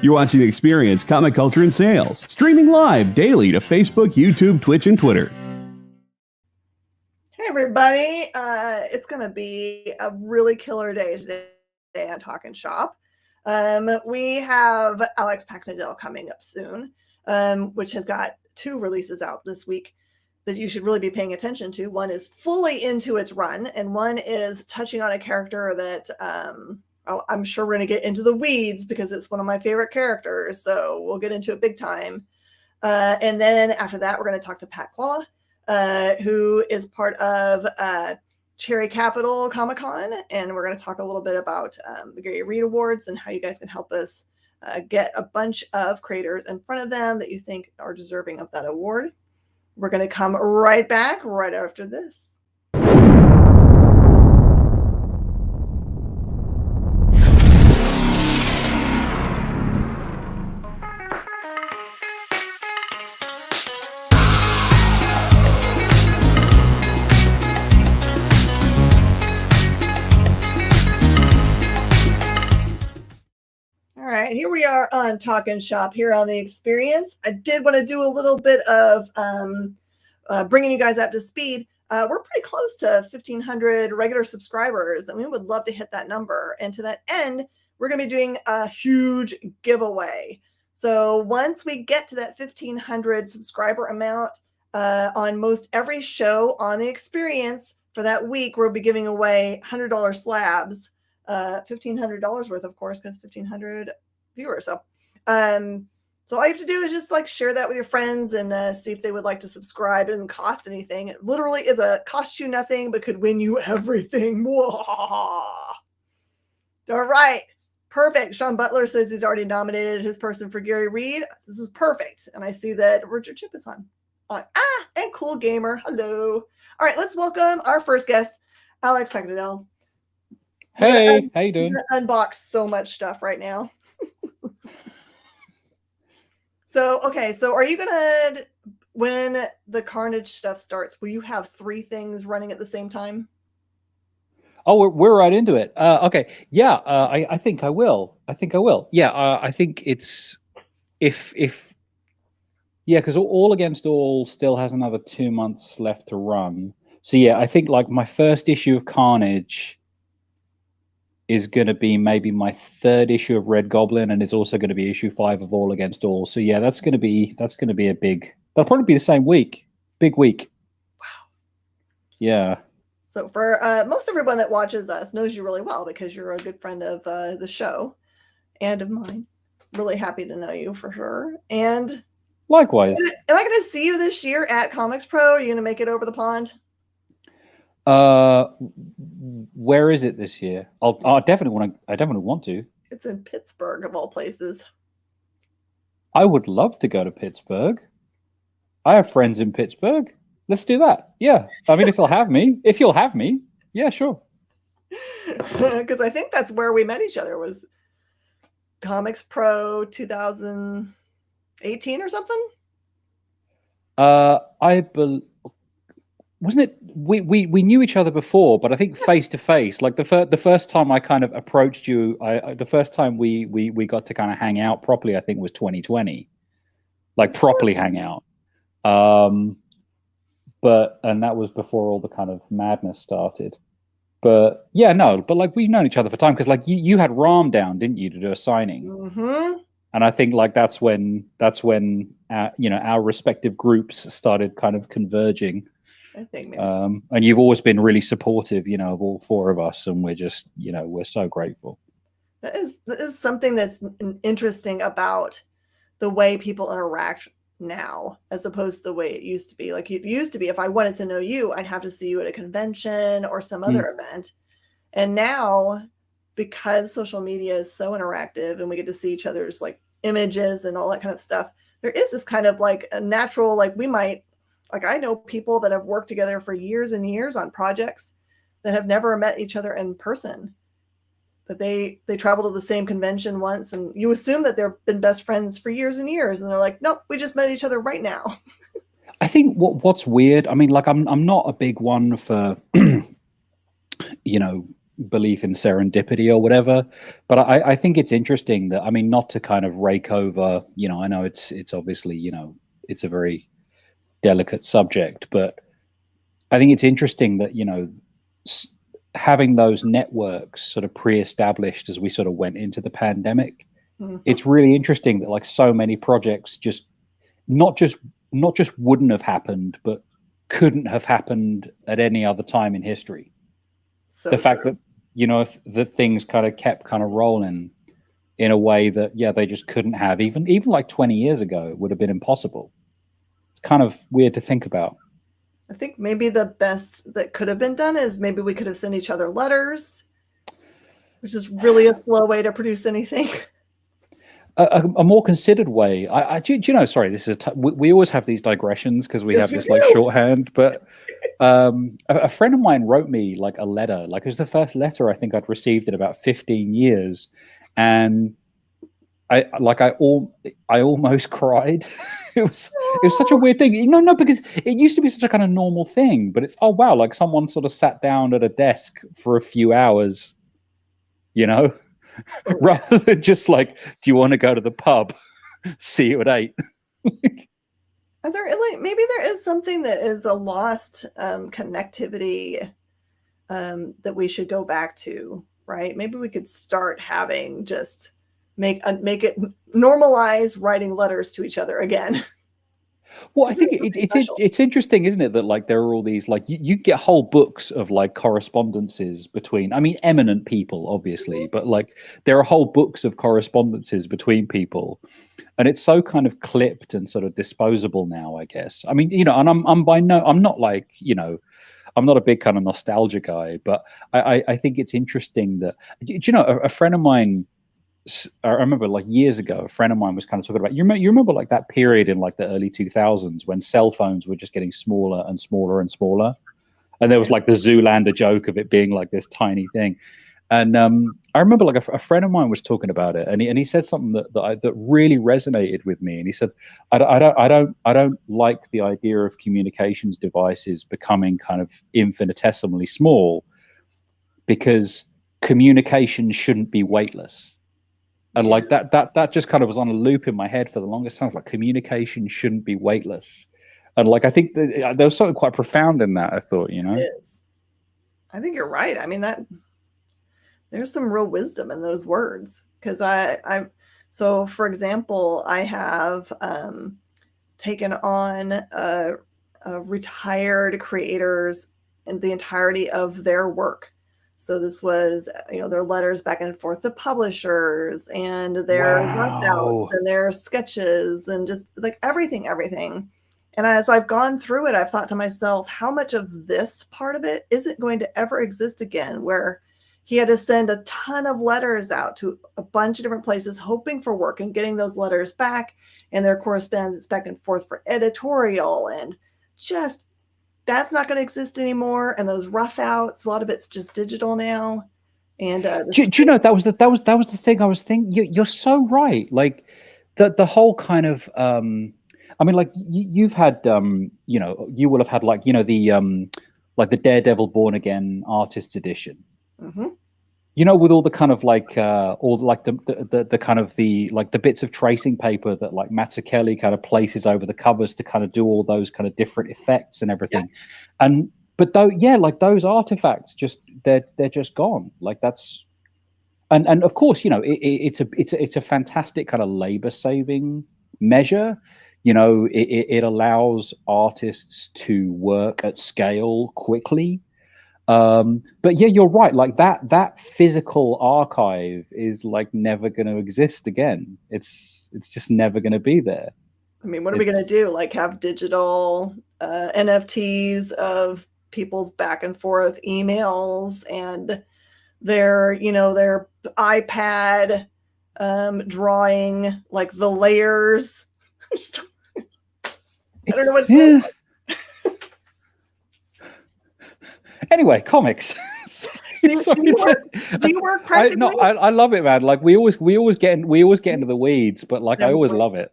You're watching The Experience, Comic Culture and Sales, streaming live daily to Facebook, YouTube, Twitch, and Twitter. Hey everybody, it's going to be a really killer day today at Talkin Shop. We have Alex Packnadell coming up soon, which has got 2 releases out this week that you should really be paying attention to. One is fully into its run, and one is touching on a character that I'm sure we're going to get into the weeds because it's one of my favorite characters, so we'll get into it big time. And then after that, we're going to talk to Pat Qualla, who is part of Cherry Capital Comic-Con, and we're going to talk a little bit about the Gary Reed Awards and how you guys can help us get a bunch of creators in front of them that you think are deserving of that award. We're going to come right back right after this. Here we are on Talkin Shop here on The Experience. I did want to do a little bit of bringing you guys up to speed. We're pretty close to 1,500 regular subscribers, and we would love to hit that number. And to that end, we're going to be doing a huge giveaway. So once we get to that 1,500 subscriber amount on most every show on The Experience for that week, we'll be giving away $100 slabs, $1,500 worth, of course, because 1,500 viewers. So all you have to do is just like share that with your friends and see if they would like to subscribe. It doesn't cost anything. It literally is cost you nothing, but could win you everything. All right. Perfect. Sean Butler says he's already nominated his person for Gary Reed. This is perfect. And I see that Richard Chip is on. And Cool Gamer. Hello. All right. Let's welcome our first guest, Alex Packnadell. Hey, how you doing? Unbox so much stuff right now. So are you gonna, when the Carnage stuff starts, will you have 3 things running at the same time? Oh, we're right into it. Okay, yeah, I think I will. Yeah, I think it's because All Against All still has another 2 months left to run. So yeah, I think like my first issue of Carnage is going to be maybe my 3rd issue of Red Goblin, and is also going to be issue 5 of All Against All. So yeah, that's going to be a big. That'll probably be the same week. Big week. Wow. Yeah. So for most everyone that watches us knows you really well because you're a good friend of the show and of mine. Really happy to know you for sure. And likewise. Am I going to see you this year at Comics Pro? Are you going to make it over the pond? Where is it this year? I definitely want to. It's in Pittsburgh of all places. I would love to go to Pittsburgh. I have friends in Pittsburgh. Let's do that. Yeah. I mean, if you'll have me. Yeah, sure. Because I think that's where we met each other, was Comics Pro 2018 or something. Wasn't it? We knew each other before, but I think face to face. Like the first time I kind of approached you, the first time we got to kind of hang out properly, I think was 2020, like properly hang out. And that was before all the kind of madness started. But yeah, no, but like we've known each other for time because like you had Ram down, didn't you, to do a signing? Mm-hmm. And I think like that's when our respective groups started kind of converging. I think and you've always been really supportive, of all 4 of us, and we're just, we're so grateful. That is something that's interesting about the way people interact now, as opposed to the way it used to be. Like it used to be, if I wanted to know you, I'd have to see you at a convention or some other event. And now, because social media is so interactive and we get to see each other's like images and all that kind of stuff, there is this kind of like a natural, like we might. Like I know people that have worked together for years and years on projects that have never met each other in person. That they travel to the same convention once, and you assume that they've been best friends for years and years, and they're like, nope, we just met each other right now. I think what's weird. I mean, like I'm not a big one for, belief in serendipity or whatever. But I think it's interesting that, I mean, not to kind of rake over, you know, I know it's obviously, you know, it's a very delicate subject, but I think it's interesting that, you know, having those networks sort of pre-established as we sort of went into the pandemic, it's really interesting that like so many projects just not just wouldn't have happened, but couldn't have happened at any other time in history. So the fact that, you know, that things kind of kept kind of rolling in a way that, yeah, they just couldn't have, even like 20 years ago, it would have been impossible. It's kind of weird to think about. I think maybe the best that could have been done is maybe we could have sent each other letters, which is really a slow way to produce anything. A more considered way. Do you know? Sorry, this is we always have these digressions because we Yes, have we this like do. shorthand. But a friend of mine wrote me like a letter. Like it was the first letter I think I'd received in about 15 years, and I almost cried. It was such a weird thing. No, because it used to be such a kind of normal thing, but it's, oh wow, like someone sort of sat down at a desk for a few hours, you know, rather than just like, do you want to go to the pub? See you at 8. Are there like maybe there is something that is a lost connectivity that we should go back to, right? Maybe we could start having just make it normalize writing letters to each other again. Well, I think it's interesting, isn't it, that like there are all these like you get whole books of like correspondences between, I mean, eminent people, obviously, but like there are whole books of correspondences between people, and it's so kind of clipped and sort of disposable now, I guess. I mean, you know, and I'm not like, you know, I'm not a big kind of nostalgia guy, but I think it's interesting that, do you know, a friend of mine, I remember like years ago, a friend of mine was kind of talking about, you remember like that period in like the early 2000s when cell phones were just getting smaller and smaller and smaller. And there was like the Zoolander joke of it being like this tiny thing. And I remember like a friend of mine was talking about it, and he said something that really resonated with me. And he said, I don't like the idea of communications devices becoming kind of infinitesimally small, because communication shouldn't be weightless. And like that just kind of was on a loop in my head for the longest time. Like communication shouldn't be weightless. And like, I think that there was something quite profound in that, I thought, you know? It is. I think you're right. I mean, there's some real wisdom in those words. Because so for example, I have taken on retired creators and the entirety of their work. So this was, you know, their letters back and forth to publishers, and their workouts and their sketches, and just like everything. And as I've gone through it, I've thought to myself, how much of this part of it isn't going to ever exist again, where he had to send a ton of letters out to a bunch of different places, hoping for work and getting those letters back, and their correspondence back and forth for editorial, and just that's not going to exist anymore. And those rough outs, a lot of it's just digital now. And do you know, that was the thing I was thinking. You're so right. Like the whole kind of I mean, like you've had you know, you will have had like, you know, the like the Daredevil Born Again Artists Edition. Mm-hmm. You know, with all the kind of like all like the kind of the like the bits of tracing paper that like Mazzucchelli kind of places over the covers to kind of do all those kind of different effects and everything. Yeah. And but though, yeah, like those artifacts just they're just gone. Like that's and of course, you know, it's a fantastic kind of labor saving measure. You know, it allows artists to work at scale quickly. But yeah, you're right. Like that physical archive is like never going to exist again. It's just never going to be there. I mean, what are we going to do? Like have digital NFTs of people's back and forth emails and their, you know, their iPad drawing like the layers. I don't know what's yeah. Anyway, comics. Do you work practically? I love it, man. Like we always get into the weeds, but like I always love it.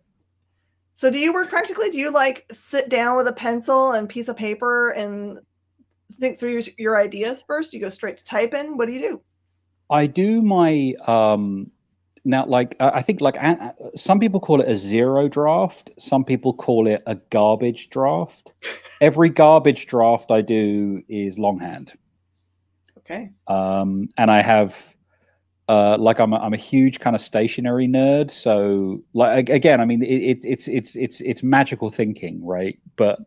So do you work practically? Do you like sit down with a pencil and piece of paper and think through your ideas first? You go straight to type in? What do you do? I do my now, like I think like some people call it a zero draft. Some people call it a garbage draft. Every garbage draft I do is longhand. Okay. And I have like I'm a huge kind of stationary nerd. So like again, I mean it's magical thinking, right? But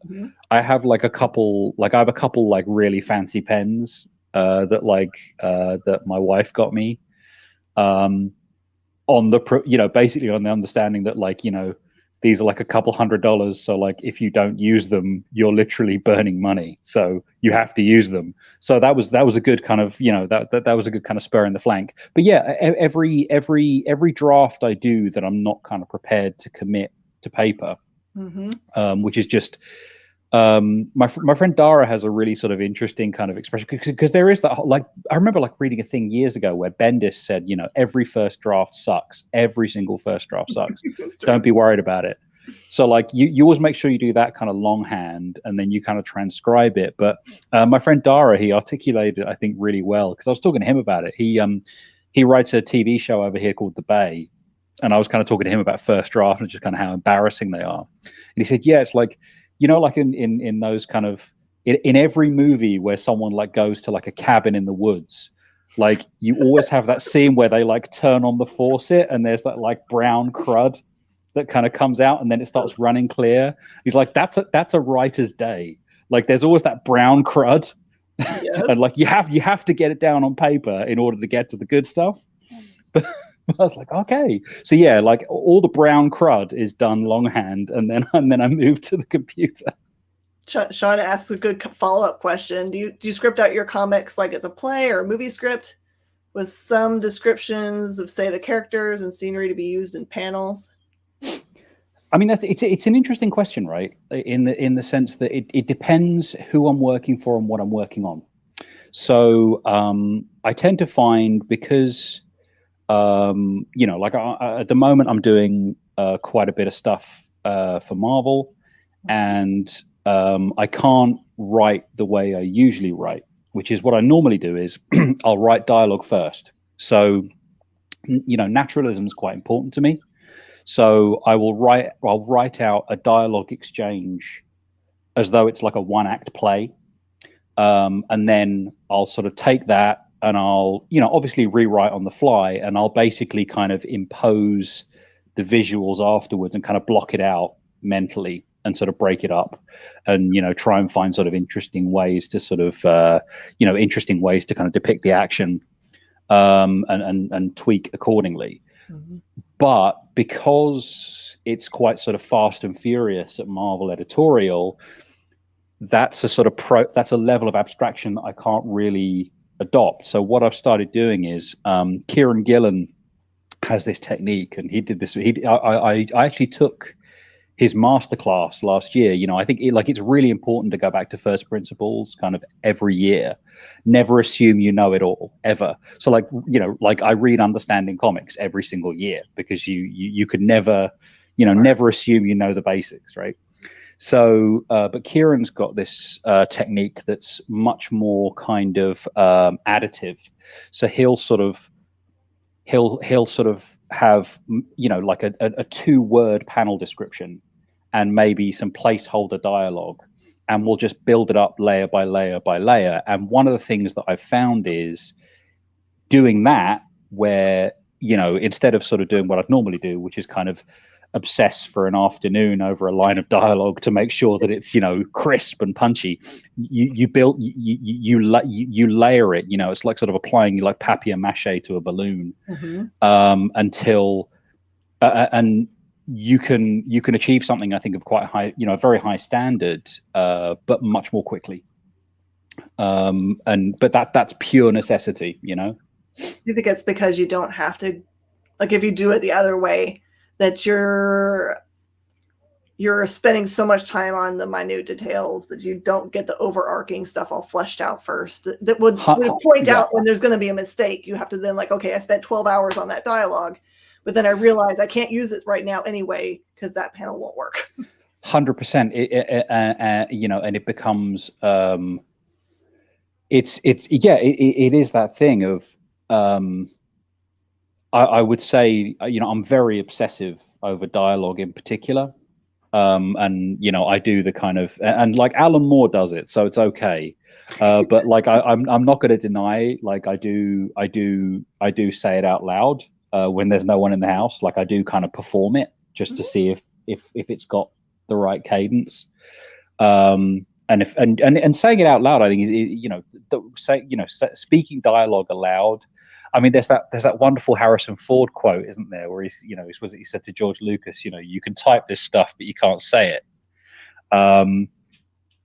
I have like a couple like really fancy pens that my wife got me. On the basically on the understanding that like these are like a couple $100, so like if you don't use them you're literally burning money, so you have to use them. So that was a good kind of that was a good kind of spur in the flank. But yeah, every draft I do that I'm not kind of prepared to commit to paper, which is just my friend Dara has a really sort of interesting kind of expression, because there is that, like, I remember like reading a thing years ago where Bendis said, every first draft sucks. Every single first draft sucks. Don't be worried about it. So like you always make sure you do that kind of longhand and then you kind of transcribe it. But my friend Dara, he articulated it, I think, really well, because I was talking to him about it. He writes a TV show over here called The Bay. And I was kind of talking to him about first draft and just kind of how embarrassing they are. And he said, yeah, it's like, like in those kind of in every movie where someone like goes to like a cabin in the woods, like you always have that scene where they like turn on the faucet and there's that like brown crud that kind of comes out and then it starts running clear. He's like, that's a writer's day. Like there's always that brown crud. Yes. And like you have to get it down on paper in order to get to the good stuff. But I was like, okay. So yeah, like all the brown crud is done longhand, and then I moved to the computer. Sean asks a good follow-up question. Do you script out your comics like it's a play or a movie script with some descriptions of, say, the characters and scenery to be used in panels? I mean, it's an interesting question, right? In the sense that it depends who I'm working for and what I'm working on. So I tend to find, because like at the moment I'm doing quite a bit of stuff for Marvel, and I can't write the way I usually write, which is what I normally do is I'll write dialogue first. So naturalism is quite important to me. So I'll write out a dialogue exchange as though it's like a one-act play, and then I'll sort of take that and I'll, obviously rewrite on the fly, and I'll basically kind of impose the visuals afterwards and kind of block it out mentally and sort of break it up and, try and find sort of interesting ways to sort of, interesting ways to kind of depict the action, and tweak accordingly. But because it's quite sort of fast and furious at Marvel Editorial, that's a sort of that's a level of abstraction that I can't really adopt. So what I've started doing is Kieran Gillen has this technique, and he did this. I actually took his masterclass last year. I think it's really important to go back to first principles kind of every year. Never assume you know it all, ever. So like I read Understanding Comics every single year, because you could never never assume you know the basics, right? So, but Kieran's got this technique that's much more kind of additive. So he'll sort of have like a 2-word panel description and maybe some placeholder dialogue, and we'll just build it up layer by layer by layer. And one of the things that I've found is doing that, where instead of sort of doing what I'd normally do, which is kind of obsess for an afternoon over a line of dialogue to make sure that it's crisp and punchy, you layer it. It's like sort of applying like papier mâché to a balloon, until and you can achieve something, I think, of quite high, a very high standard, but much more quickly. But that's pure necessity. Do you think it's because you don't have to, like, if you do it the other way, that you're spending so much time on the minute details that you don't get the overarching stuff all fleshed out first, that would point out when there's going to be a mistake? You have to then, like, okay, I spent 12 hours on that dialogue, but then I realize I can't use it right now anyway because that panel won't work. 100%. And it becomes it is that thing of I would say, I'm very obsessive over dialogue in particular. And I do the kind of, and like Alan Moore does it, so it's okay. But like I'm not going to deny, like I do say it out loud when there's no one in the house. Like I do kind of perform it just to see if it's got the right cadence. And saying it out loud, I think speaking dialogue aloud. I mean, there's that wonderful Harrison Ford quote, isn't there, where he said to George Lucas, you can type this stuff, but you can't say it.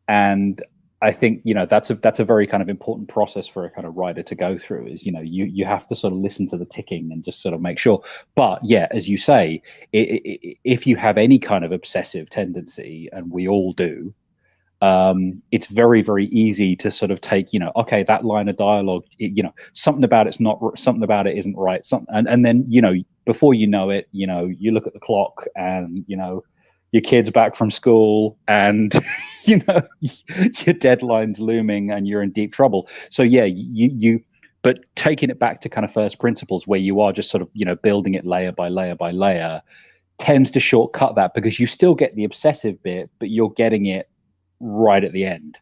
And I think that's a very kind of important process for a kind of writer to go through. Is you have to sort of listen to the ticking and just sort of make sure. But yeah, as you say, if you have any kind of obsessive tendency, and we all do. It's very, very easy to sort of take, okay, that line of dialogue, something about it isn't right. And then, before you know it, you look at the clock and, your kid's back from school and, your deadline's looming and you're in deep trouble. So yeah, but taking it back to kind of first principles where you are just sort of, building it layer by layer by layer tends to shortcut that because you still get the obsessive bit, but you're getting it right at the end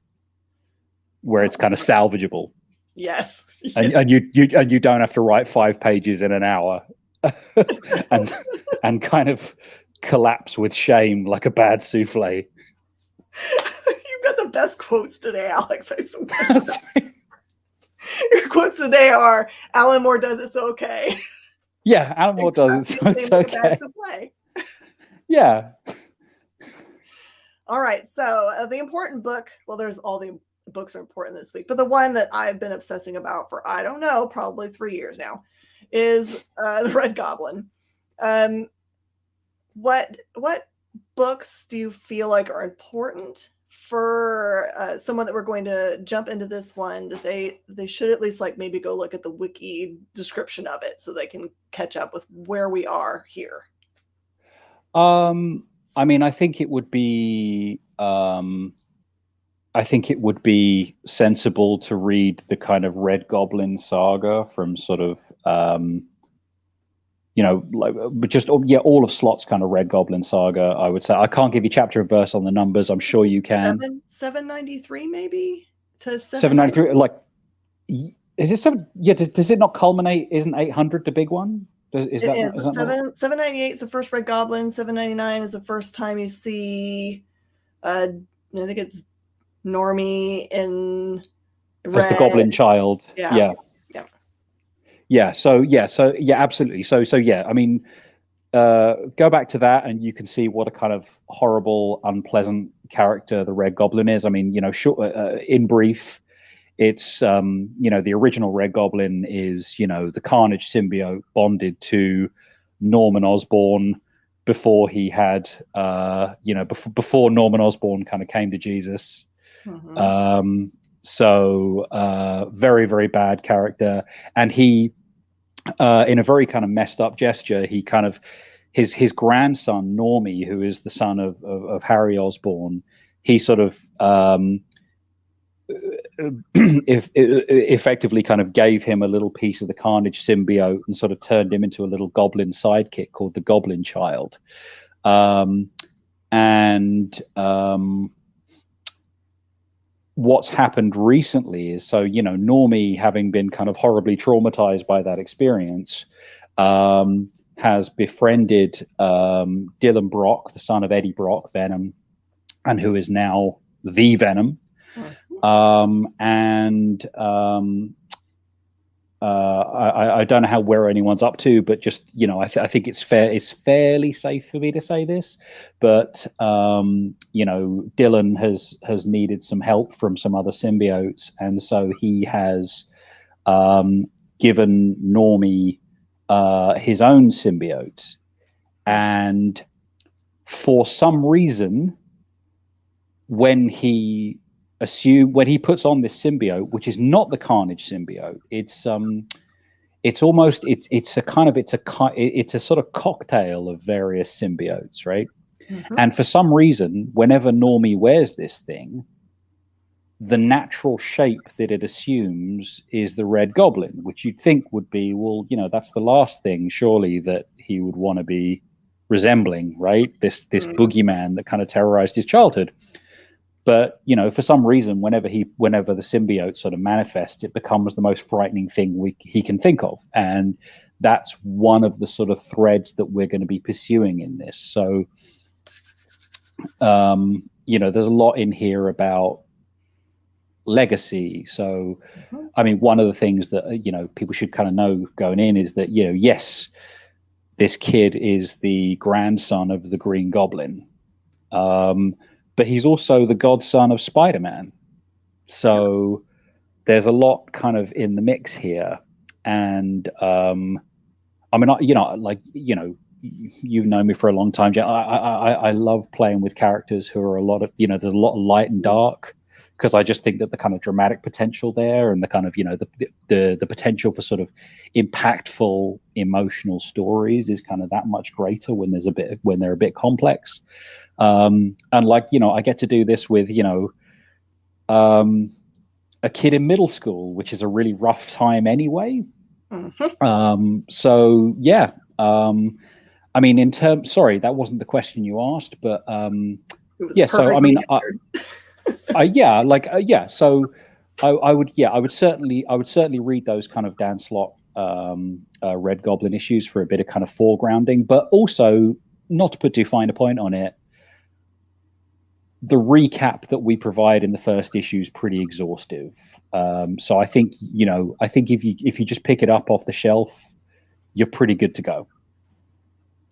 where it's kind of salvageable. Yes. And you don't have to write 5 pages in an hour and kind of collapse with shame like a bad souffle. You've got the best quotes today, Alex. I swear. Your quotes today are Alan Moore does it so okay. Yeah, Alan Moore does it so it's okay. Yeah. All right, so the important book, well, there's all the books are important this week, but the one that I've been obsessing about for, I don't know, probably 3 years now, is The Red Goblin. What books do you feel like are important for someone that we're going to jump into this one, that they should at least like maybe go look at the wiki description of it so they can catch up with where we are here? I mean, I think it would be sensible to read the kind of Red Goblin saga from sort of all of Slott's kind of Red Goblin saga. I would say I can't give you chapter and verse on the numbers. I'm sure you can. 793 maybe to 793. Like, is it 7? Yeah. Does it not culminate? Isn't 800 the big one? Is that 798 is the first Red Goblin. 799 is the first time you see I think it's Normie in red. As the Goblin Child. Yeah. So absolutely. So yeah, I mean, go back to that and you can see what a kind of horrible, unpleasant character the Red Goblin is. I mean, in brief, it's the original Red Goblin is the Carnage symbiote bonded to Norman Osborn before he had before Norman Osborn kind of came to Jesus. Mm-hmm. So very, very bad character, and he in a very kind of messed up gesture, he kind of his grandson Normie, who is the son of Harry Osborn, he sort of effectively kind of gave him a little piece of the Carnage symbiote and sort of turned him into a little goblin sidekick called the Goblin Child. What's happened recently is, so Normie, having been kind of horribly traumatized by that experience, has befriended Dylan Brock, the son of Eddie Brock, Venom, and who is now the Venom. I don't know where anyone's up to, but just I think it's fairly safe for me to say this, but Dylan has needed some help from some other symbiotes, and so he has given Normie his own symbiote, and for some reason when he puts on this symbiote, which is not the Carnage symbiote, it's a sort of cocktail of various symbiotes, right? Mm-hmm. And for some reason, whenever Normie wears this thing, the natural shape that it assumes is the Red Goblin, which you'd think would be, well, that's the last thing surely that he would want to be resembling, right? This boogeyman that kind of terrorized his childhood. But for some reason, whenever the symbiote sort of manifests, it becomes the most frightening thing he can think of, and that's one of the sort of threads that we're going to be pursuing in this. So, there's a lot in here about legacy. So, I mean, one of the things that people should kind of know going in is that yes, this kid is the grandson of the Green Goblin. But he's also the godson of Spider-Man. So there's a lot kind of in the mix here. And I mean, you've known me for a long time, Jen. I love playing with characters who are there's a lot of light and dark, because I just think that the kind of dramatic potential there, and the kind of the potential for sort of impactful emotional stories is kind of that much greater when they're a bit complex. And I get to do this with a kid in middle school, which is a really rough time anyway. So yeah, I mean, sorry, that wasn't the question you asked, but yeah. So I mean, So I would certainly read those kind of Dan Slott Red Goblin issues for a bit of kind of foregrounding, but also, not to put too fine a point on it, the recap that we provide in the first issue is pretty exhaustive. So I think if you just pick it up off the shelf, you're pretty good to go.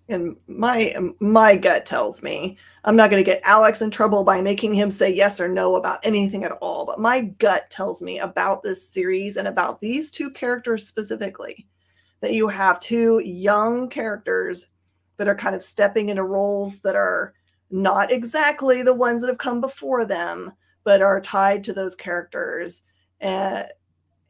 And my gut tells me, I'm not going to get Alex in trouble by making him say yes or no about anything at all, but my gut tells me about this series and about these two characters specifically, that you have two young characters that are kind of stepping into roles that are not exactly the ones that have come before them, but are tied to those characters. And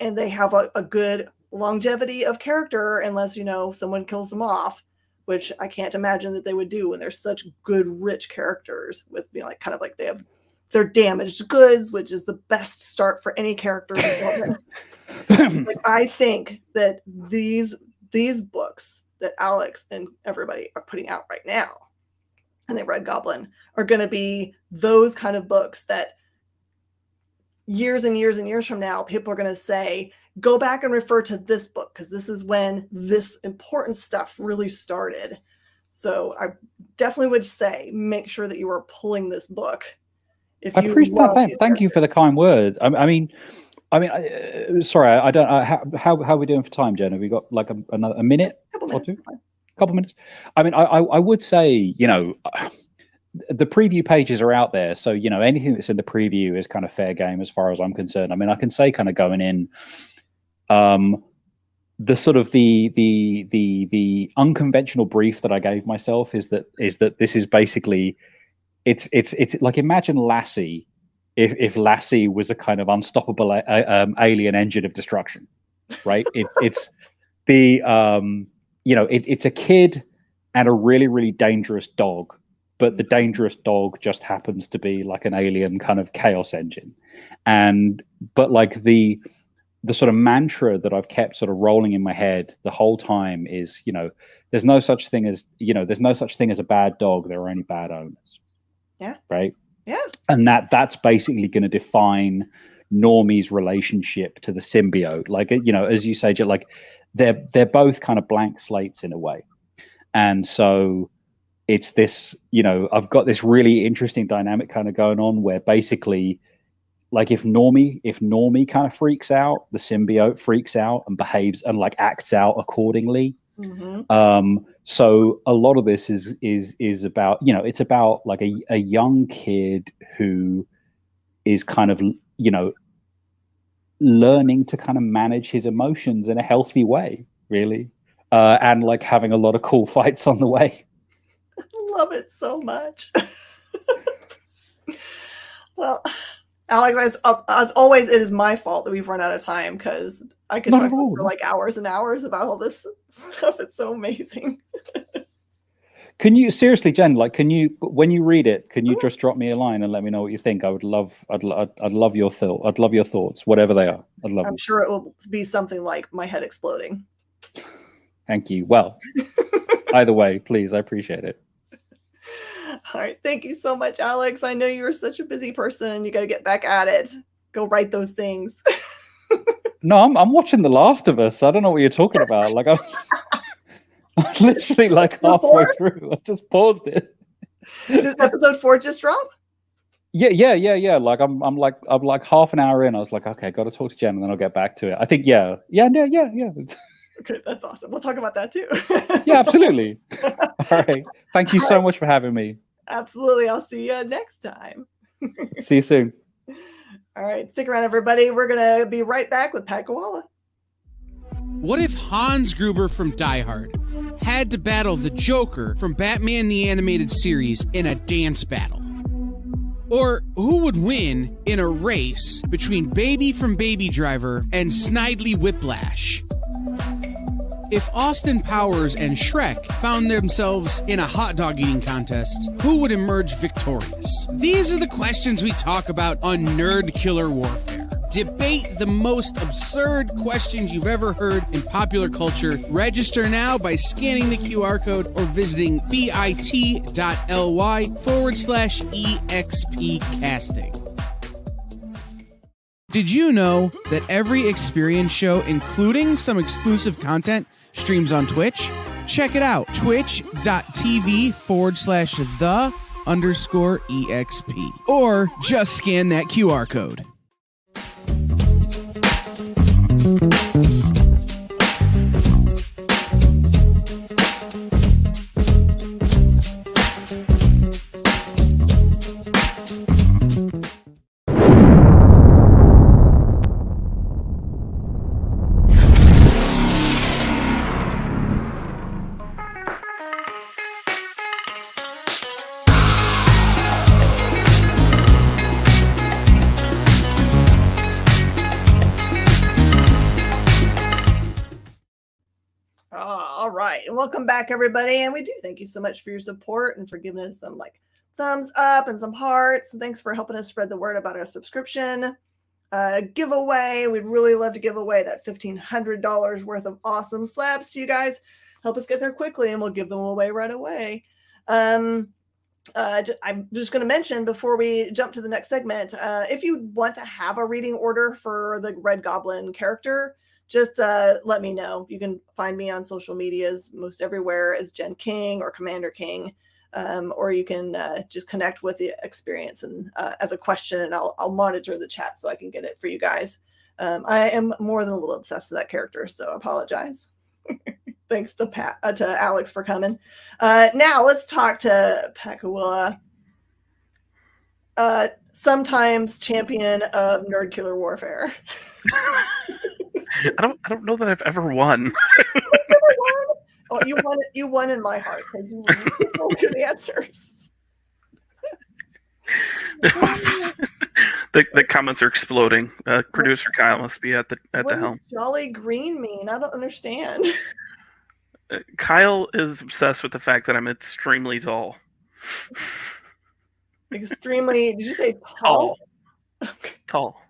they have a good longevity of character, unless, someone kills them off, which I can't imagine that they would do when they're such good, rich characters with kind of like they're damaged goods, which is the best start for any character. I think that these books that Alex and everybody are putting out right now, and the Red Goblin, are going to be those kind of books that years and years and years from now, people are going to say, go back and refer to this book, because this is when this important stuff really started. So I definitely would say, make sure that you are pulling this book. I appreciate that. Thank you for the kind words. I mean, sorry, I don't. How are we doing for time, Jen? Have we got like a minute? Couple minutes. Or two? Couple minutes. I mean, I would say, the preview pages are out there, so anything that's in the preview is kind of fair game as far as I'm concerned. I mean, I can say kind of going in, the sort of the unconventional brief that I gave myself is that this is basically it's like, imagine Lassie if Lassie was a kind of unstoppable alien engine of destruction, right? It's a kid and a really, really dangerous dog, but the dangerous dog just happens to be like an alien kind of chaos engine. But like the sort of mantra that I've kept sort of rolling in my head the whole time is, there's no such thing as a bad dog. There are only bad owners. Yeah. Right. Yeah. And that's basically going to define Normie's relationship to the symbiote. Like, as you say, like they're both kind of blank slates in a way. And so it's this, I've got this really interesting dynamic kind of going on where basically, like, if Normie kind of freaks out, the symbiote freaks out and behaves and like acts out accordingly. Mm-hmm. So a lot of this is about, it's about like a young kid who is kind of, learning to kind of manage his emotions in a healthy way, really. And like having a lot of cool fights on the way. I love it so much. Well, Alex, as always, it is my fault that we've run out of time, because I could talk to you for like hours and hours about all this stuff. It's so amazing. Can you seriously, Jen? Like, can you, when you read it, can you just drop me a line and let me know what you think? I'd love your thought. I'd love your thoughts, whatever they are. I'd love. I'm sure it will be something like my head exploding. Thank you. Well, either way, please, I appreciate it. All right, thank you so much, Alex. I know you're such a busy person. You got to get back at it. Go write those things. No, I'm watching The Last of Us. I don't know what you're talking about. Like I'm literally like halfway through. I just paused it. Does episode 4 just drop? Yeah. Like I'm like half an hour in. I was like, okay, got to talk to Jen, and then I'll get back to it. I think yeah. Okay, that's awesome. We'll talk about that too. Yeah, absolutely. All right. Thank you so much for having me. Absolutely. I'll see you next time. See you soon. All right, stick around, everybody. We're gonna be right back with Pat Koala. What if Hans Gruber from Die Hard had to battle the Joker from Batman the Animated Series in a dance battle? Or who would win in a race between Baby from Baby Driver and Snidely Whiplash? If Austin Powers and Shrek found themselves in a hot dog eating contest, who would emerge victorious? These are the questions we talk about on Nerd Killer Warfare. Debate the most absurd questions you've ever heard in popular culture. Register now by scanning the QR code or visiting bit.ly/EXP casting. Did you know that every experience show, including some exclusive content, streams on Twitch? Check it out, twitch.tv/the_EXP. Or just scan that QR code. All right, and welcome back, everybody. And we do thank you so much for your support and for giving us some thumbs up and some hearts. And thanks for helping us spread the word about our subscription giveaway. We'd really love to give away that $1,500 worth of awesome slabs to you guys. Help us get there quickly, and we'll give them away right away. I'm just going to mention before we jump to the next segment, if you want to have a reading order for the Red Goblin character, just let me know. You can find me on social medias most everywhere as Jen King or Commander King, or you can just connect with the experience and as a question, and I'll monitor the chat so I can get it for you guys. I am more than a little obsessed with that character, so I apologize. Thanks to Alex for coming. Now let's talk to Pat Koala, sometimes champion of Nerd Killer Warfare. I don't know that I've ever won. Oh, you won in my heart. You know the answers. The comments are exploding. Producer Kyle must be at the helm. Jolly green mean? I don't understand. Kyle is obsessed with the fact that I'm extremely tall. Extremely? Did you say tall? Tall.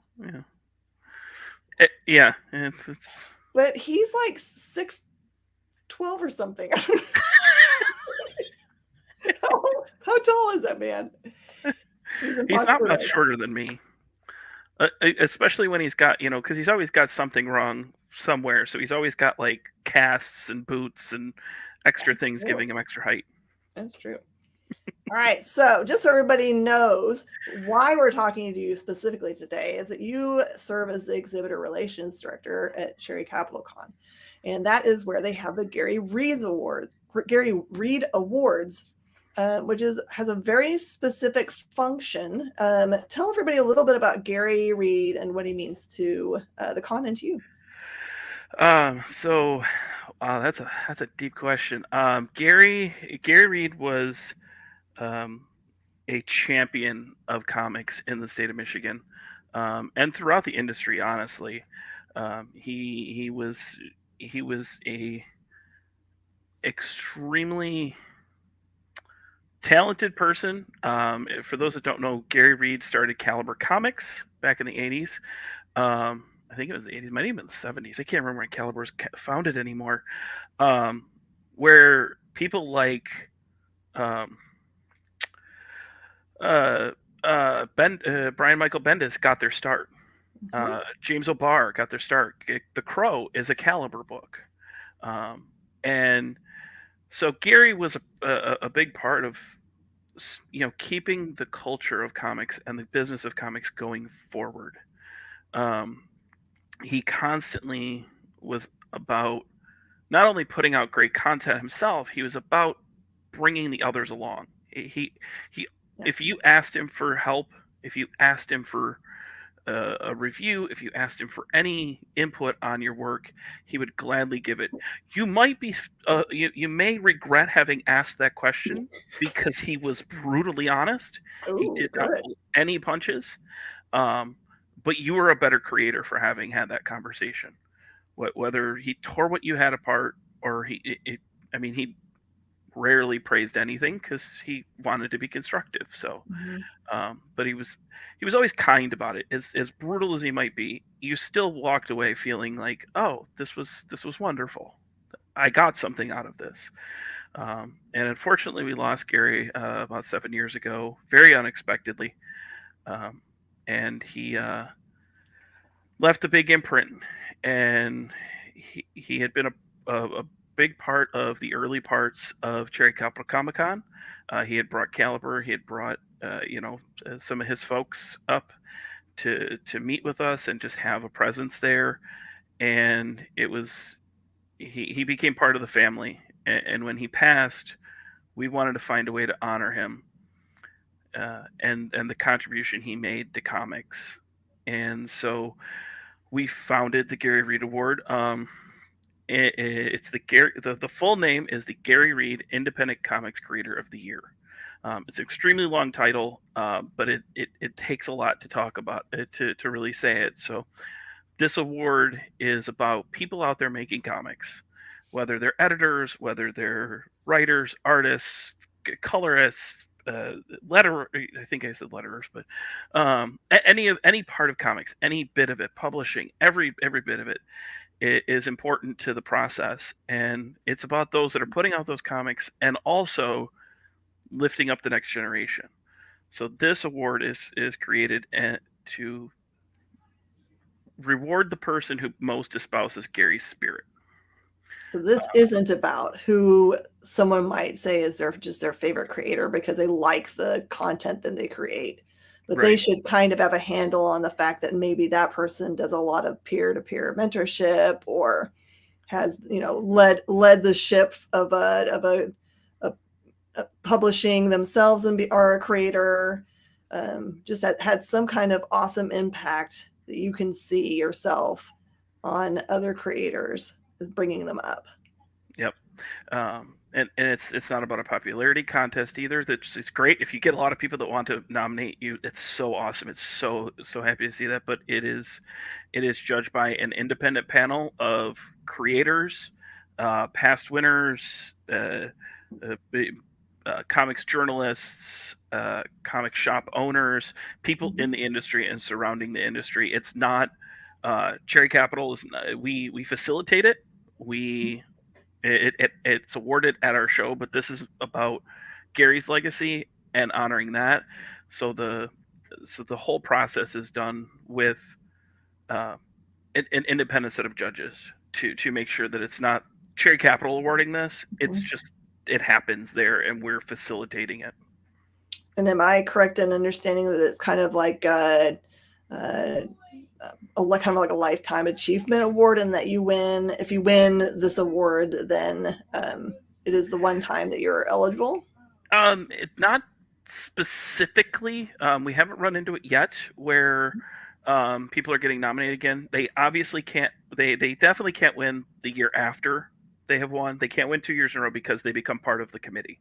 Yeah. It's. But he's like 6'12" or something. How tall is that man? He's not much shorter than me. Especially when he's got, because he's always got something wrong somewhere. So he's always got casts and boots and extra things giving him extra height. That's true. All right. So just so everybody knows why we're talking to you specifically today is that you serve as the exhibitor relations director at Cherry Capital Con. And that is where they have the Gary Reed Awards, which has a very specific function. Tell everybody a little bit about Gary Reed and what he means to the con and to you. So that's a deep question. Gary Reed was a champion of comics in the state of Michigan, and throughout the industry. Honestly, he was a extremely talented person. For those that don't know, Gary Reed started Caliber Comics back in the 80s. I think it was the 80s, might even been the 70s. I can't remember when Caliber was founded anymore. Where people like um, Brian Michael Bendis got their start. James O'Barr got their start. The Crow is a Caliber book. And so Gary was a big part of, keeping the culture of comics and the business of comics going forward. He constantly was about not only putting out great content himself, he was about bringing the others along. He if you asked him for help, if you asked him for a review, if you asked him for any input on your work, he would gladly give it. You might be, you may regret having asked that question because he was brutally honest. He did not pull any punches, but you were a better creator for having had that conversation. Whether he tore what you had apart or he rarely praised anything because he wanted to be constructive. So, but he was always kind about it. As brutal as he might be, you still walked away feeling like, oh, this was wonderful. I got something out of this. And unfortunately, we lost Gary about 7 years ago, very unexpectedly, and he left a big imprint. And he had been a big part of the early parts of Cherry Capital Comic-Con. He had brought Caliber. He had brought some of his folks up to meet with us and just have a presence there. And it was he became part of the family. And when he passed, we wanted to find a way to honor him and the contribution he made to comics. And so we founded the Gary Reed Award. It's the full name is the Gary Reed Independent Comics Creator of the Year. It's an extremely long title, but it takes a lot to talk about to really say it. So this award is about people out there making comics, whether they're editors, whether they're writers, artists, colorists, I think I said letterers, but any part of comics, any bit of it, publishing, every bit of it is important to the process. And it's about those that are putting out those comics and also lifting up the next generation. So this award is created to reward the person who most espouses Gary's spirit. So this isn't about who someone might say is their favorite creator because they like the content that they create. But they should kind of have a handle on the fact that maybe that person does a lot of peer-to-peer mentorship or has, led the ship of a publishing themselves and are a creator. Just had some kind of awesome impact that you can see yourself on other creators, bringing them up. Yep. And it's not about a popularity contest either. It's great if you get a lot of people that want to nominate you. It's so awesome. It's so happy to see that. But it is judged by an independent panel of creators, past winners, comics journalists, comic shop owners, people in the industry and surrounding the industry. It's not Cherry Capital is. We facilitate it. It's awarded at our show, but this is about Gary's legacy and honoring that. So the whole process is done with an independent set of judges to make sure that it's not Cherry Capital awarding this. It's just it happens there, and we're facilitating it. And am I correct in understanding that it's kind of like kind of like a lifetime achievement award, and that if you win this award, then it is the one time that you're eligible? It's not specifically. We haven't run into it yet where people are getting nominated again. They obviously can't. They definitely can't win the year after they have won. They can't win 2 years in a row because they become part of the committee.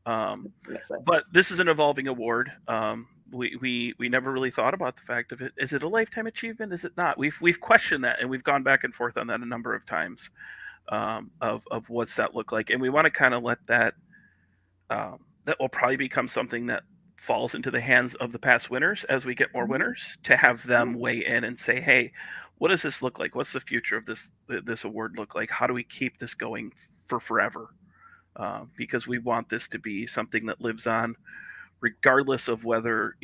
But this is an evolving award. We never really thought about the fact of it. Is it a lifetime achievement? Is it not? We've questioned that, and we've gone back and forth on that a number of times of what's that look like. And we want to kind of let that that will probably become something that falls into the hands of the past winners as we get more winners, to have them weigh in and say, hey, what does this look like? What's the future of this award look like? How do we keep this going for forever? Because we want this to be something that lives on, regardless of whether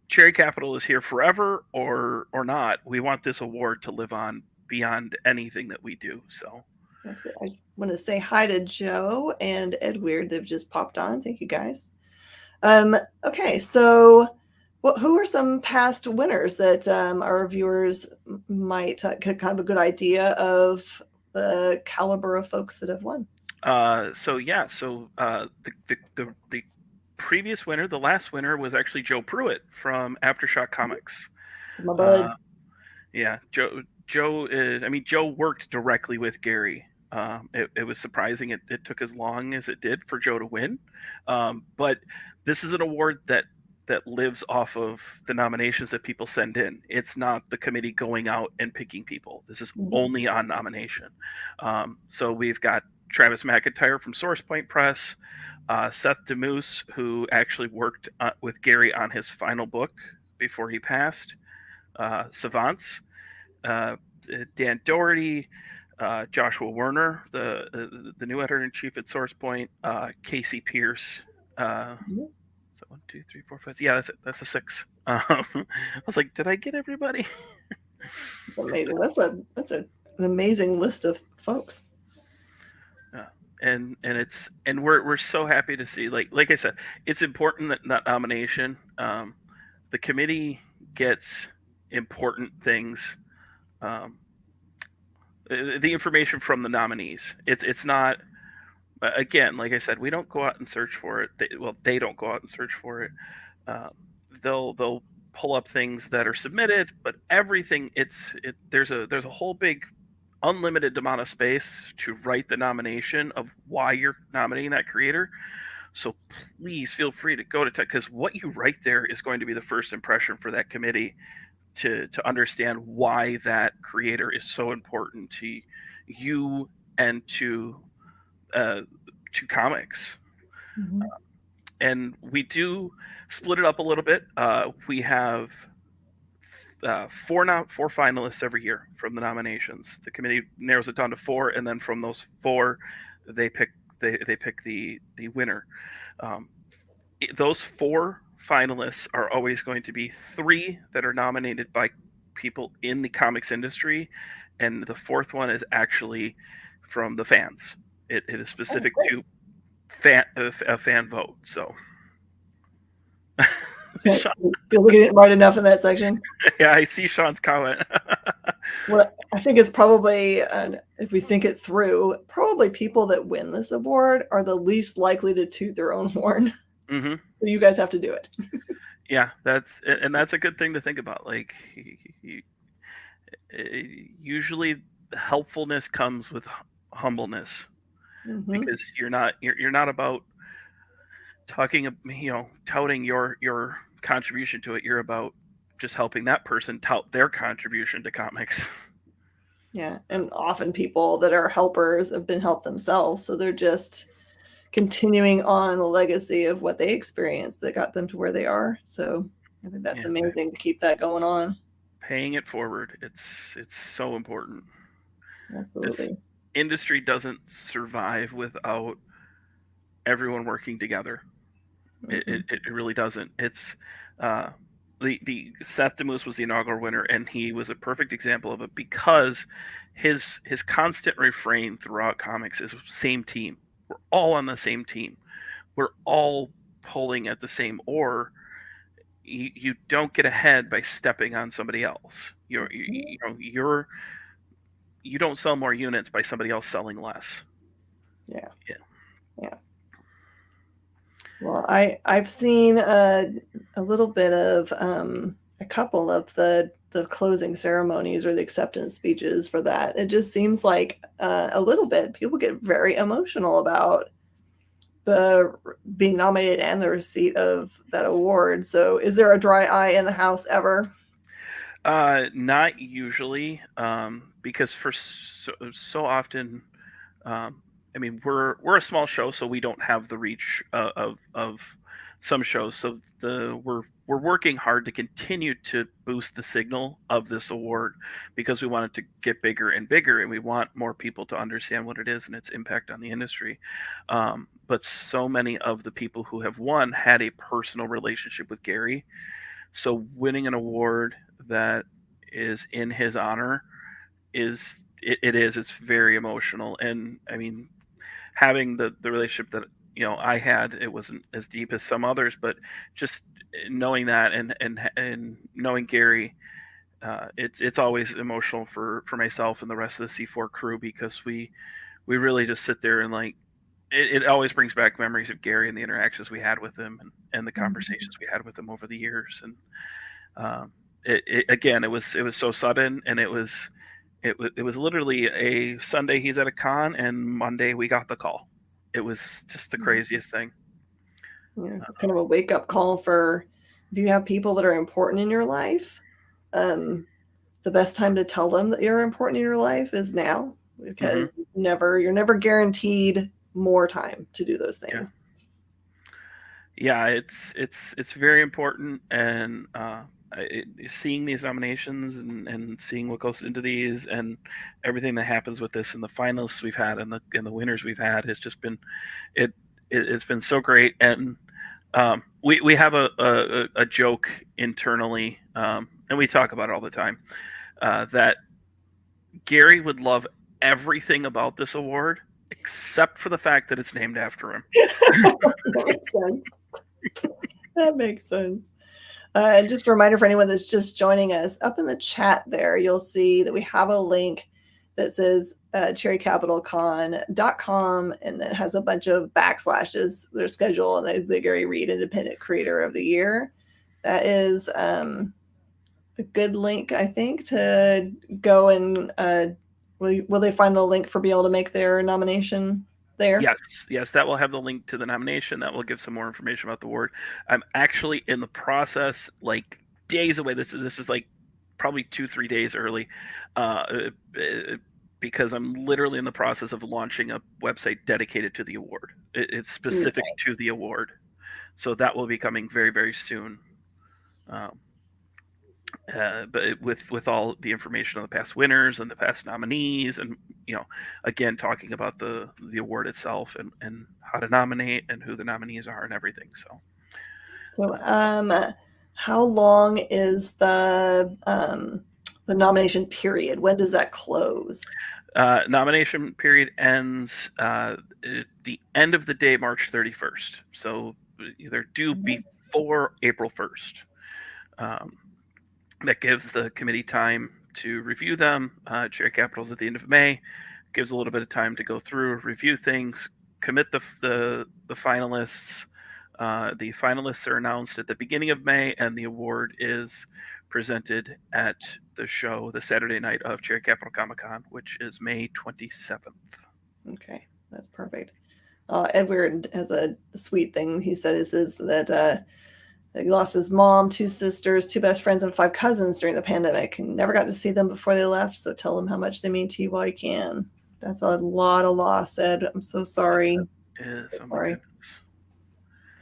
Cherry Capital is here forever or not. We want this award to live on beyond anything that we do. So I want to say hi to Joe and Ed Weird. They've just popped on. Thank you, guys. Okay, so who are some past winners that our viewers might get kind of a good idea of the caliber of folks that have won? The previous winner, the last winner, was actually Joe Pruitt from Aftershock Comics. My bud. Yeah, Joe worked directly with Gary. It was surprising it took as long as it did for Joe to win. But this is an award that lives off of the nominations that people send in. It's not the committee going out and picking people. This is only on nomination. So we've got Travis McIntyre from Source Point Press, Seth DeMoose, who actually worked with Gary on his final book before he passed, Savants, Dan Doherty, Joshua Werner, the new editor-in-chief at Source Point, Casey Pierce. So 1, 2, 3, 4, 5. Yeah, that's a 6. I was like, did I get everybody? Amazing. That's an amazing list of folks. And we're so happy to see, like I said, it's important that nomination. The committee gets important things. The information from the nominees. It's not, again, like I said, we don't go out and search for it. They don't go out and search for it. They'll pull up things that are submitted, but everything there's a whole big unlimited amount of space to write the nomination of why you're nominating that creator. So please feel free to go to because what you write there is going to be the first impression for that committee to understand why that creator is so important to you and to comics. And we do split it up a little bit. We have 4 finalists every year from the nominations. The committee narrows it down to 4, and then from those 4, they pick the winner. Those 4 finalists are always going to be 3 that are nominated by people in the comics industry, and the 4th one is actually from the fans. It is specific to a fan vote. So. Feel we didn't write enough in that section. Yeah, I see Sean's comment. Well, I think it's probably, if we think it through, probably people that win this award are the least likely to toot their own horn. So you guys have to do it. Yeah, that's a good thing to think about. Like, usually helpfulness comes with humbleness, because you're not about talking, touting your contribution to it. You're about just helping that person tout their contribution to comics. Yeah, and often people that are helpers have been helped themselves, so they're just continuing on the legacy of what they experienced that got them to where they are. So I think that's amazing to keep that going on. Paying it forward. It's so important. Absolutely. This industry doesn't survive without everyone working together. It really doesn't. It's the Seth DeMoose was the inaugural winner, and he was a perfect example of it because his constant refrain throughout comics is same team. We're all on the same team. We're all pulling at the same oar. You don't get ahead by stepping on somebody else. You don't sell more units by somebody else selling less. Yeah. Well, I've seen a little bit of a couple of the closing ceremonies or the acceptance speeches for that. It just seems like a little bit people get very emotional about the being nominated and the receipt of that award. So is there a dry eye in the house ever? Not usually, because for so often I mean, we're a small show, so we don't have the reach of some shows. So we're working hard to continue to boost the signal of this award because we want it to get bigger and bigger, and we want more people to understand what it is and its impact on the industry. But so many of the people who have won had a personal relationship with Gary, so winning an award that is in his honor it's very emotional. And I mean, having the relationship that I had, it wasn't as deep as some others, but just knowing that and knowing Gary, it's always emotional for myself and the rest of the C4 crew, because we really just sit there and like it always brings back memories of Gary and the interactions we had with him, and the conversations we had with him over the years. And again, it was so sudden, and it was literally a Sunday he's at a con, and Monday we got the call. It was just the craziest thing. Yeah, it's kind of a wake up call for if you have people that are important in your life. The best time to tell them that you're important in your life is now, because you're never guaranteed more time to do those things. Yeah, it's very important, and seeing these nominations and seeing what goes into these and everything that happens with this, and the finalists we've had and the winners we've had, has just been it's been so great. And we have a joke internally, and we talk about it all the time, that Gary would love everything about this award except for the fact that it's named after him. That makes sense. That makes sense. And just a reminder for anyone that's just joining us, up in the chat there, you'll see that we have a link that says cherrycapitalcon.com, and that has a bunch of backslashes, their schedule, and the Gary Reed Independent Creator of the Year. That is a good link, I think, to go and will they find the link for being able to make their nomination there? Yes, that will have the link to the nomination. That will give some more information about the award. I'm actually in the process, like days away. This is like probably 2-3 days early, because I'm literally in the process of launching a website dedicated to the award. It's specific to the award, so that will be coming very, very soon. But with all the information on the past winners and the past nominees, and again, talking about the award itself and how to nominate and who the nominees are and everything. So how long is the nomination period? When does that close? Nomination period ends at the end of the day, March 31st. So they're due before April 1st. That gives the committee time to review them. Cherry Capital's at the end of May. Gives a little bit of time to go through, review things, commit the finalists. The finalists are announced at the beginning of May, and the award is presented at the show the Saturday night of Cherry Capital Comic-Con, which is May 27th. Okay, that's perfect. Edward has a sweet thing he said, is that he lost his mom, 2 sisters, 2 best friends, and 5 cousins during the pandemic, and never got to see them before they left. So tell them how much they mean to you while you can. That's a lot of loss, Ed. I'm so sorry. Sorry.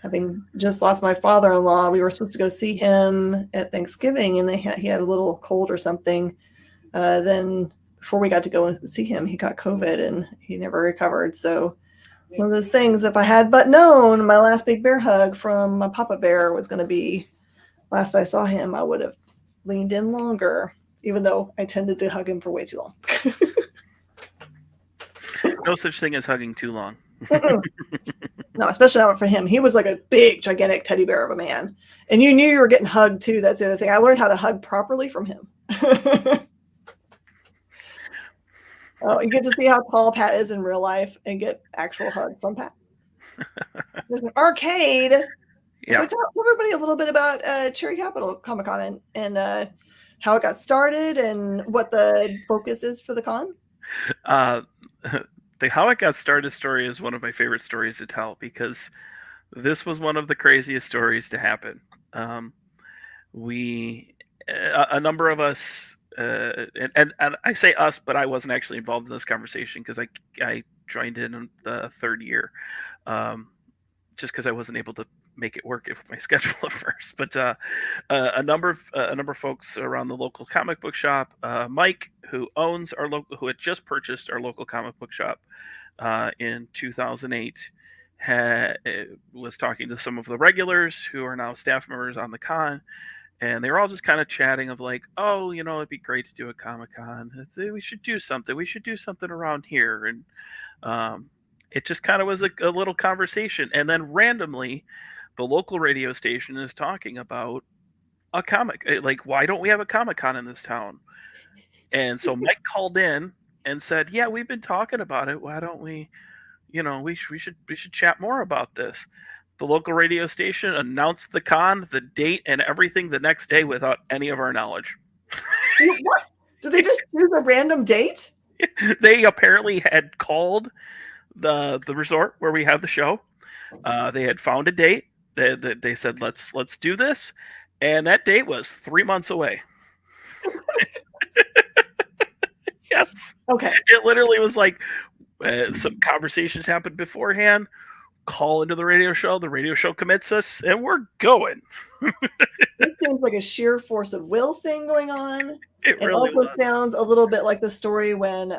Having just lost my father-in-law, we were supposed to go see him at Thanksgiving, and he had a little cold or something. Then before we got to go and see him, he got COVID, and he never recovered. So it's one of those things, if I had but known my last big bear hug from my Papa Bear was going to be last I saw him, I would have leaned in longer, even though I tended to hug him for way too long. No such thing as hugging too long. No, especially not for him. He was like a big, gigantic teddy bear of a man. And you knew you were getting hugged too. That's the other thing. I learned how to hug properly from him. Oh, you get to see how tall Pat is in real life and get actual hug from Pat. There's an arcade. Yeah. So tell everybody a little bit about Cherry Capital Comic-Con and how it got started and what the focus is for the con. The how it got started story is one of my favorite stories to tell, because this was one of the craziest stories to happen. A number of us, and I say us, but I wasn't actually involved in this conversation because I joined in the third year, just because I wasn't able to make it work with my schedule at first. But a number of folks around the local comic book shop, Mike, who had just purchased our local comic book shop in 2008, was talking to some of the regulars who are now staff members on the con, and they were all just kind of chatting of like, oh, it'd be great to do a Comic-Con. We should do something. We should do something around here. And it just kind of was a little conversation. And then randomly, the local radio station is talking about a comic. Like, why don't we have a Comic-Con in this town? And so Mike called in and said, yeah, we've been talking about it. Why don't we, we should chat more about this. The local radio station announced the con, the date, and everything the next day without any of our knowledge. What? Did they just choose a random date? They apparently had called the resort where we have the show. They had found a date. They said, let's do this. And that date was 3 months away. Yes. Okay. It literally was like some conversations happened beforehand. Call into the radio show commits us, and we're going. It seems like a sheer force of will thing going on. It really also was. Sounds a little bit like the story when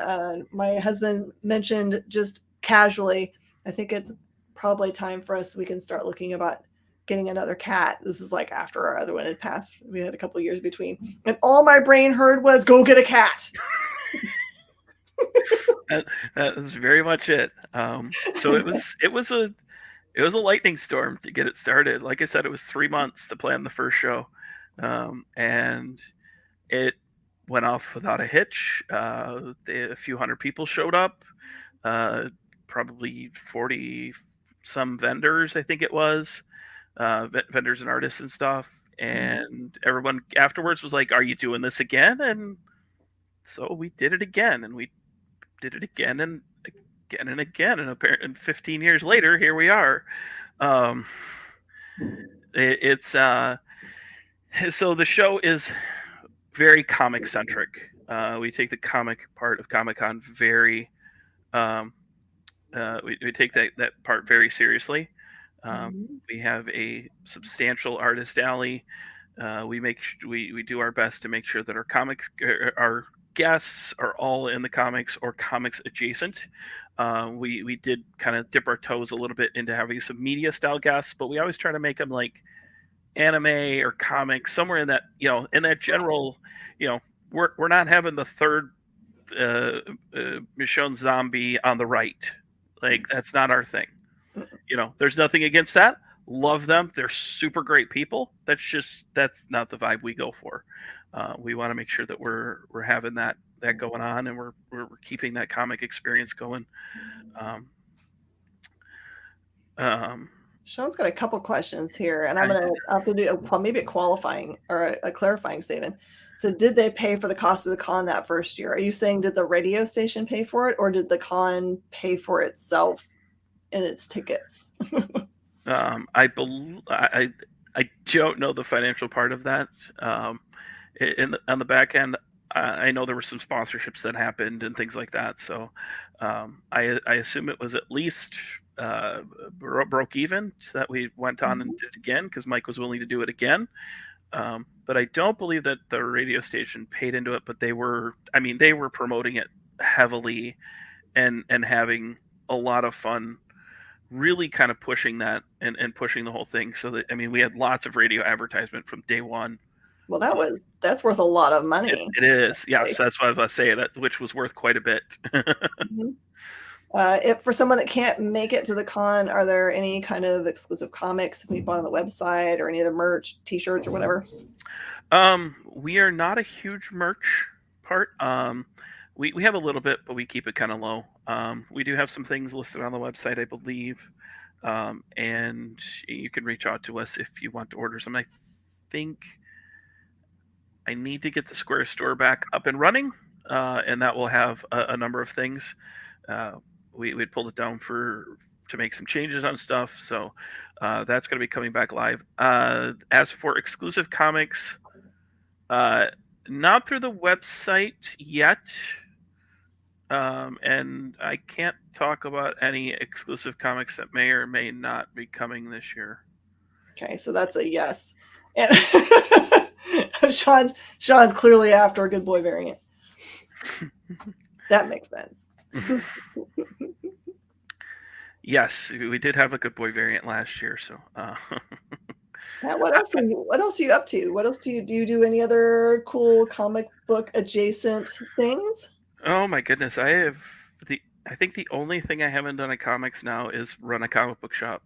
my husband mentioned just casually, I think it's probably time for us, we can start looking about getting another cat. This is like after our other one had passed. We had a couple of years between. And all my brain heard was, go get a cat. That was very much it. So it was a lightning storm to get it started. Like I said, it was 3 months to plan the first show, and it went off without a hitch. A few hundred people showed up, probably 40 some vendors, I think it was, vendors and artists and stuff. And everyone afterwards was like, "Are you doing this again?" And so we did it again, and we did it again and again and again, and 15 years later, here we are. So the show is very comic centric. We take the comic part of Comic-Con very, we take that part very seriously. We have a substantial artist alley. We do our best to make sure that our guests are all in the comics or comics adjacent. We did kind of dip our toes a little bit into having some media style guests, but we always try to make them like anime or comics, somewhere in that, in that general, we're not having the third Michonne zombie on the right. Like, that's not our thing. There's nothing against that. Love them. They're super great people. That's not the vibe we go for. We want to make sure that we're having that going on, and we're keeping that comic experience going. Sean's got a couple questions here, and I'll have to do maybe a qualifying or a clarifying statement. So did they pay for the cost of the con that first year? Are you saying did the radio station pay for it, or did the con pay for itself and its tickets? I don't know the financial part of that. On the back end, I know there were some sponsorships that happened and things like that. So I assume it was at least broke even, so that we went on and did it again because Mike was willing to do it again. But I don't believe that the radio station paid into it, but they were promoting it heavily and having a lot of fun, really kind of pushing that and pushing the whole thing. So that, we had lots of radio advertisement from day one. Well, that's worth a lot of money. It is. Yeah. So that's what I was about to say, which was worth quite a bit. If for someone that can't make it to the con, are there any kind of exclusive comics we bought on the website or any other merch, t-shirts or whatever? We are not a huge merch part. We have a little bit, but we keep it kind of low. We do have some things listed on the website, I believe. And you can reach out to us if you want to order some. I think I need to get the Square store back up and running, and that will have a number of things. We pulled it down to make some changes on stuff, so that's going to be coming back live. As for exclusive comics, not through the website yet. and I can't talk about any exclusive comics that may or may not be coming this year. Okay, so that's a yes. And Sean's clearly after a Good Boy variant. That makes sense. Yes, we did have a Good Boy variant last year. So, Matt, what else are you up to? What else do you do? Any other cool comic book adjacent things? Oh my goodness, I think the only thing I haven't done in comics now is run a comic book shop.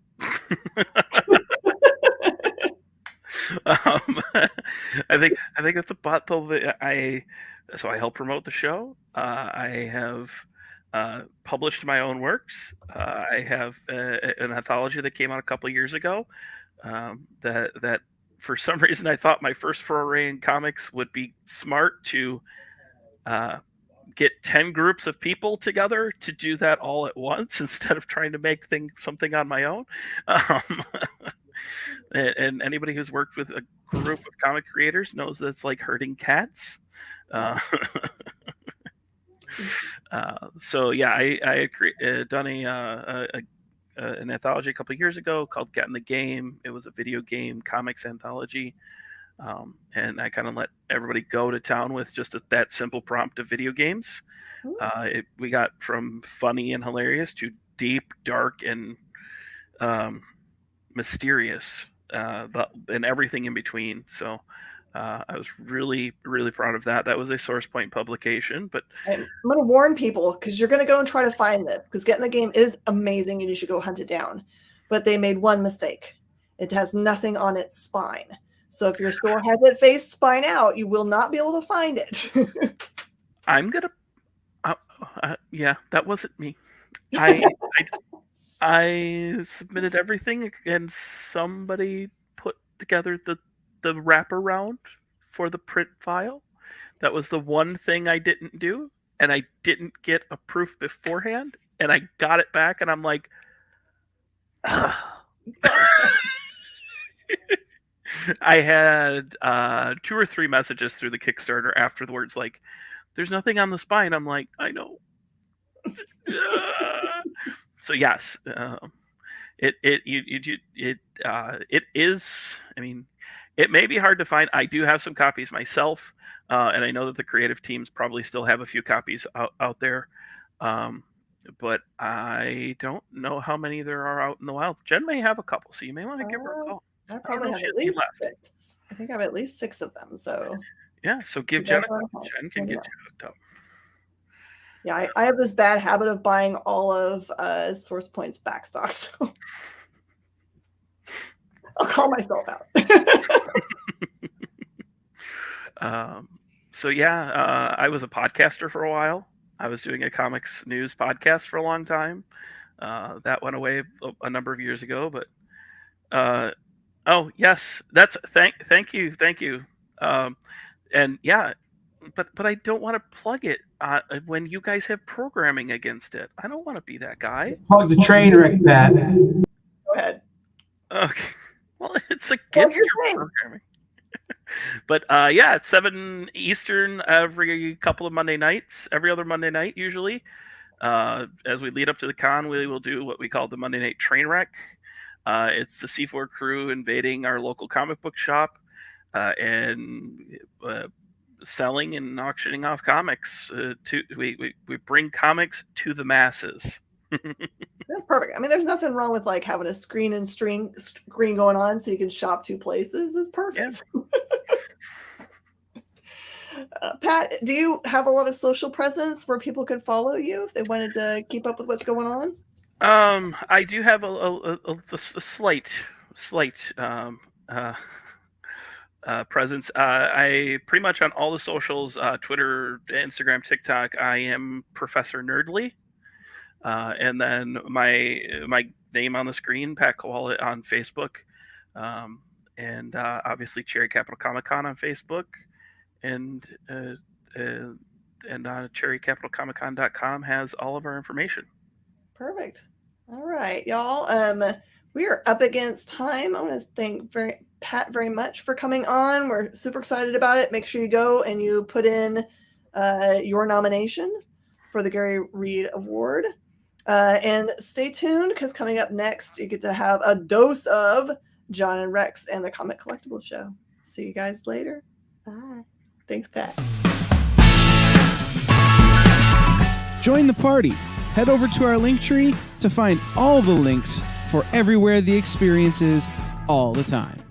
I think that's about I help promote the show. I have published my own works. I have an anthology that came out a couple of years ago. That for some reason I thought my first foray in comics would be smart to get 10 groups of people together to do that all at once instead of trying to make something on my own. And anybody who's worked with a group of comic creators knows that's like herding cats. So yeah, I done an anthology a couple of years ago called Get in the Game. It was a video game comics anthology. And I kind of let everybody go to town with just that simple prompt of video games. We got from funny and hilarious to deep, dark, and mysterious, and everything in between. So I was really, really proud of that. That was a Source Point publication. But I'm going to warn people because you're going to go and try to find this because Get in the Game is amazing and you should go hunt it down. But they made one mistake. It has nothing on its spine. So if your store has it face spine out, you will not be able to find it. I'm gonna, yeah, that wasn't me. I submitted everything, and somebody put together the wraparound for the print file. That was the one thing I didn't do, and I didn't get a proof beforehand, and I got it back, and I'm like, I had 2 or 3 messages through the Kickstarter afterwards, like, "There's nothing on the spine." I'm like, "I know." So yes, it is. I mean, it may be hard to find. I do have some copies myself, and I know that the creative teams probably still have a few copies out there. But I don't know how many there are out in the wild. Jen may have a couple, so you may want to give her a call. I probably have at least 6. I think I have at least 6 of them. So yeah, so give Jen a call. Jen can get you hooked up. Yeah, I have this bad habit of buying all of Source Point's backstock. So I'll call myself out. So yeah, I was a podcaster for a while. I was doing a comics news podcast for a long time. That went away a number of years ago, but oh yes, that's thank you. And yeah, but I don't want to plug it when you guys have programming against it. I don't want to be that guy. Plug the train wreck, Pat. Go ahead. Okay. Well, it's against your programming. But yeah, it's 7 Eastern every couple of Monday nights, every other Monday night usually. As we lead up to the con, we will do what we call the Monday Night Train Wreck. It's the C4 crew invading our local comic book shop and selling and auctioning off comics. We bring comics to the masses. That's perfect. I mean, there's nothing wrong with like having a screen going on so you can shop 2 places. It's perfect. Yeah. Pat, do you have a lot of social presence where people could follow you if they wanted to keep up with what's going on? I do have a slight presence. I pretty much on all the socials, Twitter, Instagram, TikTok, I am Professor Nerdly. And then my name on the screen, Pat Koala on Facebook. And obviously Cherry Capital Comic Con on Facebook. And cherrycapitalcomiccon.com has all of our information. Perfect. All right, y'all. We are up against time. I want to thank Pat very much for coming on. We're super excited about it. Make sure you go and you put in your nomination for the Gary Reed Award. And stay tuned, because coming up next, you get to have a dose of John and Rex and the Comic Collectible Show. See you guys later. Bye. Thanks, Pat. Join the party. Head over to our link tree to find all the links for everywhere the experience is all the time.